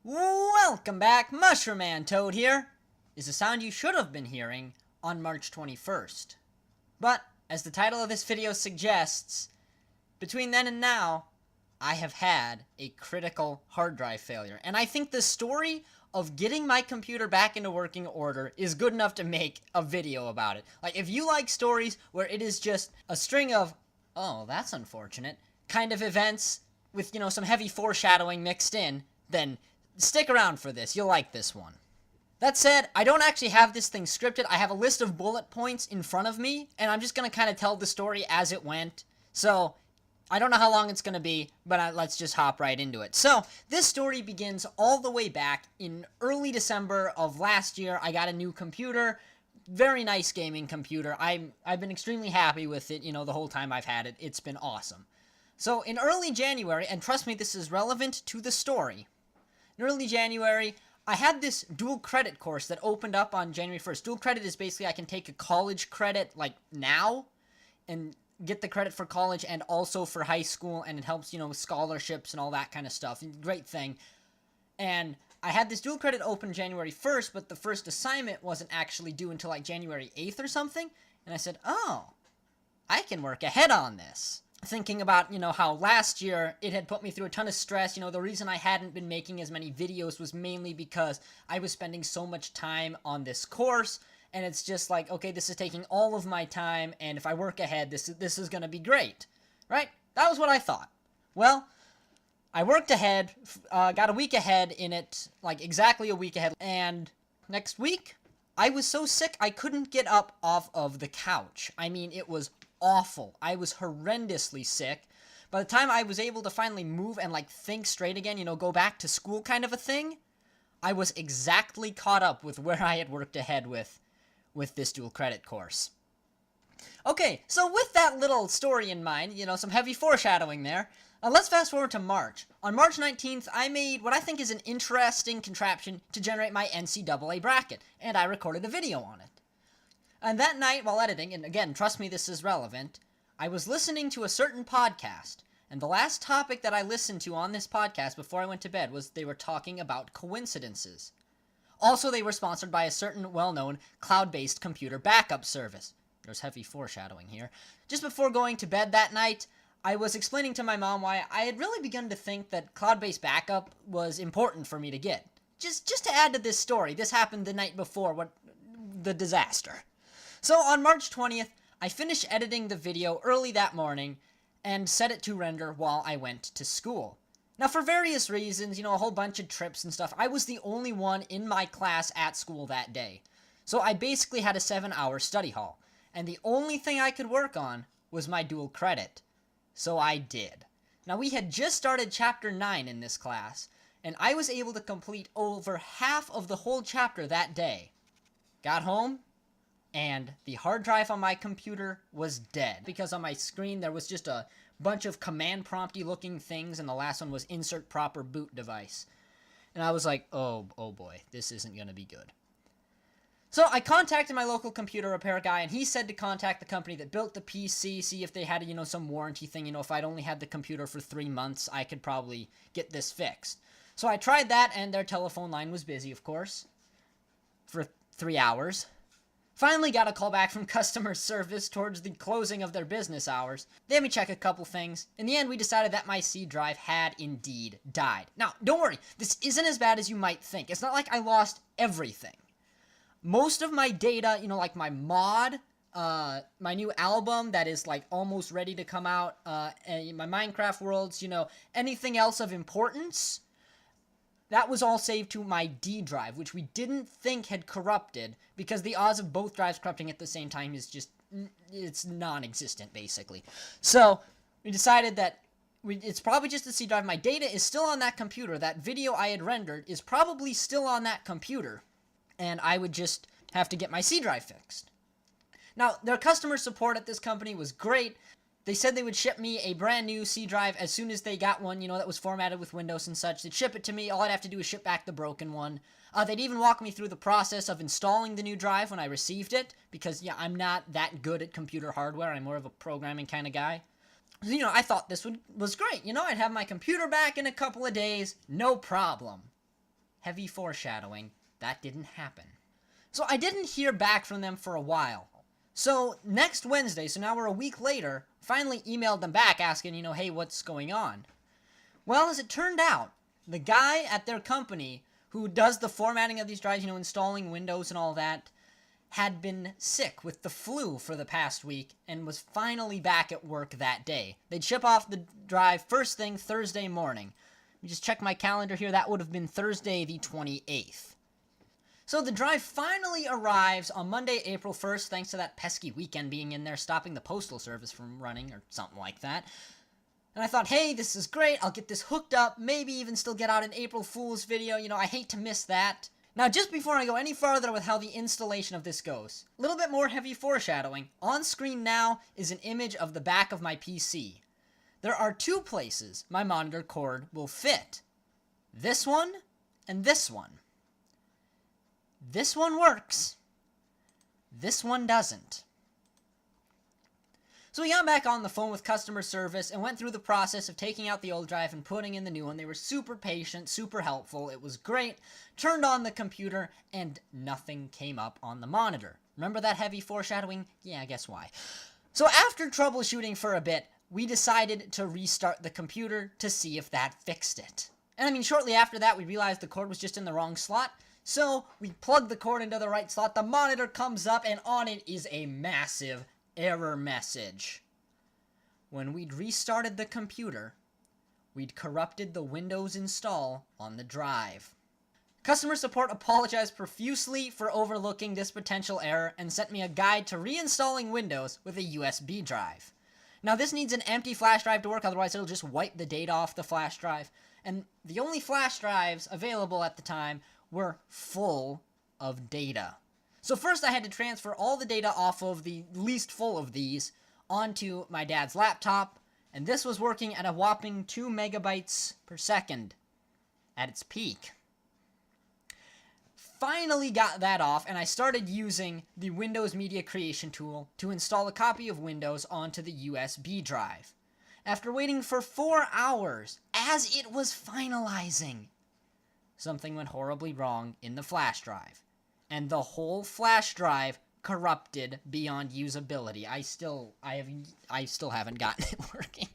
Welcome back, Mushroom Man Toad here, is a sound you should have been hearing on March 21st. But, as the title of this video suggests, between then and now, I have had a critical hard drive failure. And I think the story of getting my computer back into working order is good enough to make a video about it. Like, if you like stories where it is just a string of, oh, that's unfortunate, kind of events with, some heavy foreshadowing mixed in, then stick around for this. You'll like this one. That said, I don't actually have this thing scripted. I have a list of bullet points in front of me, and I'm just going to kind of tell the story as it went. So, I don't know how long it's going to be, but let's just hop right into it. So, this story begins all the way back in early December of last year. I got a new computer. Very nice gaming computer. I've been extremely happy with it, the whole time I've had it. It's been awesome. So, in early January, and trust me, this is relevant to the story. In early January, I had this dual credit course that opened up on January 1st. Dual credit is basically I can take a college credit, like, now, and get the credit for college and also for high school, and it helps, with scholarships and all that kind of stuff. Great thing. And I had this dual credit open January 1st, but the first assignment wasn't actually due until, like, January 8th or something. And I said, oh, I can work ahead on this. Thinking about, how last year it had put me through a ton of stress. The reason I hadn't been making as many videos was mainly because I was spending so much time on this course, and it's just like, okay, this is taking all of my time, and if I work ahead, this is going to be great, right? That was what I thought. Well, I worked ahead, got a week ahead in it, like exactly a week ahead, and next week, I was so sick I couldn't get up off of the couch. I mean, it was awful. I was horrendously sick. By the time I was able to finally move and think straight again, go back to school kind of a thing, I was exactly caught up with where I had worked ahead with this dual credit course. Okay, so with that little story in mind, some heavy foreshadowing there, let's fast forward to March. On March 19th, I made what I think is an interesting contraption to generate my NCAA bracket, and I recorded a video on it. And that night, while editing, and again, trust me, this is relevant, I was listening to a certain podcast, and the last topic that I listened to on this podcast before I went to bed was they were talking about coincidences. Also, they were sponsored by a certain well-known cloud-based computer backup service. There's heavy foreshadowing here. Just before going to bed that night, I was explaining to my mom why I had really begun to think that cloud-based backup was important for me to get. Just to add to this story, this happened the night before the disaster. So on March 20th, I finished editing the video early that morning and set it to render while I went to school. Now, for various reasons, a whole bunch of trips and stuff, I was the only one in my class at school that day. So I basically had a 7-hour study hall, and the only thing I could work on was my dual credit. So I did. Now, we had just started Chapter 9 in this class, and I was able to complete over half of the whole chapter that day. Got home, and the hard drive on my computer was dead. Because on my screen there was just a bunch of command prompty looking things, and the last one was insert proper boot device. And I was like, oh boy, this isn't going to be good. So I contacted my local computer repair guy, and he said to contact the company that built the PC, see if they had, some warranty thing. If I'd only had the computer for 3 months, I could probably get this fixed. So I tried that, and their telephone line was busy, of course, for 3 hours. Finally got a call back from customer service towards the closing of their business hours. They had me check a couple things. In the end, we decided that my C drive had indeed died. Now, don't worry, this isn't as bad as you might think. It's not like I lost everything. Most of my data, like my mod, my new album that is almost ready to come out, and my Minecraft worlds, anything else of importance, that was all saved to my D drive, which we didn't think had corrupted, because the odds of both drives corrupting at the same time is just, it's non-existent, basically. So, we decided that it's probably just the C drive. My data is still on that computer. That video I had rendered is probably still on that computer, and I would just have to get my C drive fixed. Now, their customer support at this company was great. They said they would ship me a brand new C drive as soon as they got one, that was formatted with Windows and such. They'd ship it to me. All I'd have to do is ship back the broken one. They'd even walk me through the process of installing the new drive when I received it, because, I'm not that good at computer hardware. I'm more of a programming kind of guy. I thought this was great. I'd have my computer back in a couple of days, no problem. heavy foreshadowing, that didn't happen. So I didn't hear back from them for a while. So next Wednesday, so now we're a week later, finally emailed them back asking, hey, what's going on? Well, as it turned out, the guy at their company who does the formatting of these drives, installing Windows and all that, had been sick with the flu for the past week and was finally back at work that day. They'd ship off the drive first thing Thursday morning. Let me just check my calendar here. That would have been Thursday the 28th. So the drive finally arrives on Monday, April 1st, thanks to that pesky weekend being in there, stopping the postal service from running or something like that. And I thought, hey, this is great. I'll get this hooked up, maybe even still get out an April Fool's video. I hate to miss that. Now, just before I go any farther with how the installation of this goes, a little bit more heavy foreshadowing. On screen now is an image of the back of my PC. There are two places my monitor cord will fit. This one and this one. This one works. This one doesn't. So we got back on the phone with customer service and went through the process of taking out the old drive and putting in the new one. They were super patient, super helpful. It was great. Turned on the computer and nothing came up on the monitor. Remember that heavy foreshadowing? Yeah, guess why. So after troubleshooting for a bit, we decided to restart the computer to see if that fixed it. And shortly after that, we realized the cord was just in the wrong slot. So we plugged the cord into the right slot. The monitor comes up and on it is a massive error message. When we'd restarted the computer, we'd corrupted the Windows install on the drive. Customer support apologized profusely for overlooking this potential error and sent me a guide to reinstalling Windows with a USB drive. Now this needs an empty flash drive to work, otherwise it'll just wipe the data off the flash drive. And the only flash drives available at the time were full of data. So first I had to transfer all the data off of the least full of these onto my dad's laptop, and this was working at a whopping 2 megabytes per second at its peak. Finally got that off, and I started using the Windows Media Creation tool to install a copy of Windows onto the USB drive. After waiting for 4 hours, as it was finalizing, something went horribly wrong in the flash drive. And the whole flash drive corrupted beyond usability. I still haven't gotten it working.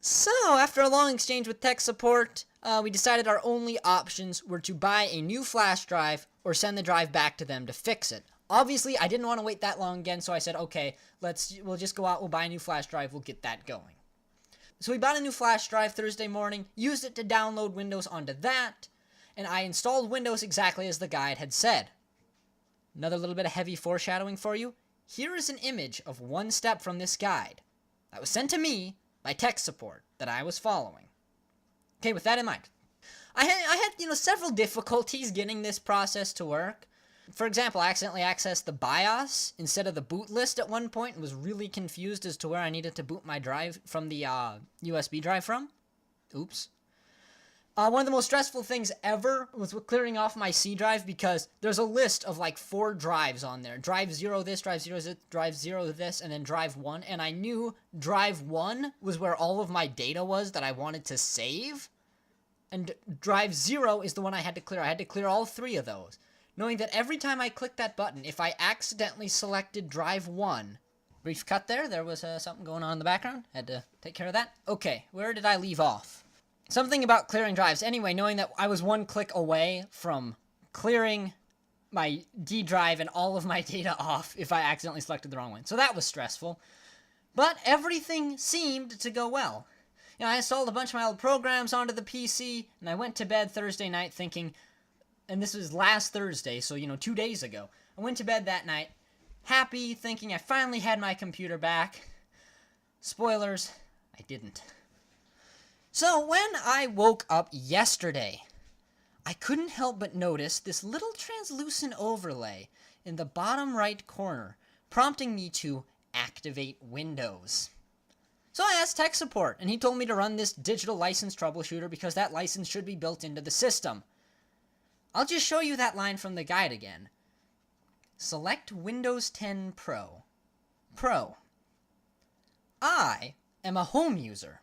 So, after a long exchange with tech support, we decided our only options were to buy a new flash drive or send the drive back to them to fix it. Obviously, I didn't want to wait that long again, so I said, okay, we'll just go out, we'll buy a new flash drive, we'll get that going. So we bought a new flash drive Thursday morning, used it to download Windows onto that, and I installed Windows exactly as the guide had said. Another little bit of heavy foreshadowing for you. Here is an image of one step from this guide that was sent to me by tech support that I was following. Okay, with that in mind, I had several difficulties getting this process to work. For example, I accidentally accessed the BIOS instead of the boot list at one point and was really confused as to where I needed to boot my drive from the USB drive from. Oops. One of the most stressful things ever was with clearing off my C drive because there's a list of like 4 drives on there. Drive 0 this, drive 0 this, drive 0 this, and then drive 1. And I knew drive 1 was where all of my data was that I wanted to save. And drive 0 is the one I had to clear. I had to clear all 3 of those. Knowing that every time I clicked that button, if I accidentally selected drive 1, brief cut there was something going on in the background. Had to take care of that. Okay, where did I leave off? Something about clearing drives. Anyway, knowing that I was 1 click away from clearing my D drive and all of my data off if I accidentally selected the wrong one. So that was stressful. But everything seemed to go well. I installed a bunch of my old programs onto the PC, and I went to bed Thursday night thinking, and this was last Thursday, so 2 days ago. I went to bed that night, happy, thinking I finally had my computer back. Spoilers, I didn't. So when I woke up yesterday, I couldn't help but notice this little translucent overlay in the bottom right corner, prompting me to activate Windows. So I asked tech support, and he told me to run this digital license troubleshooter because that license should be built into the system. I'll just show you that line from the guide again. Select Windows 10 Pro. Pro. I am a home user.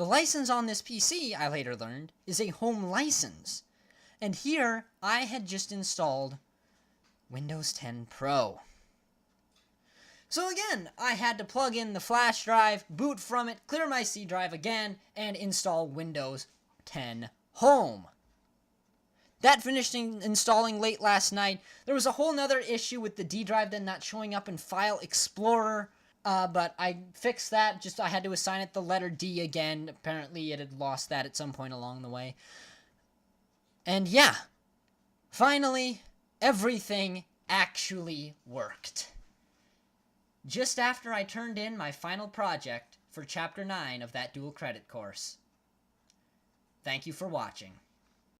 The license on this PC, I later learned, is a home license. And here, I had just installed Windows 10 Pro. So again, I had to plug in the flash drive, boot from it, clear my C drive again, and install Windows 10 Home. That finished installing late last night. There was a whole nother issue with the D drive then not showing up in File Explorer, but I fixed that. Just I had to assign it the letter D again. Apparently it had lost that at some point along the way. And yeah, finally, everything actually worked. Just after I turned in my final project for Chapter 9 of that dual credit course. Thank you for watching.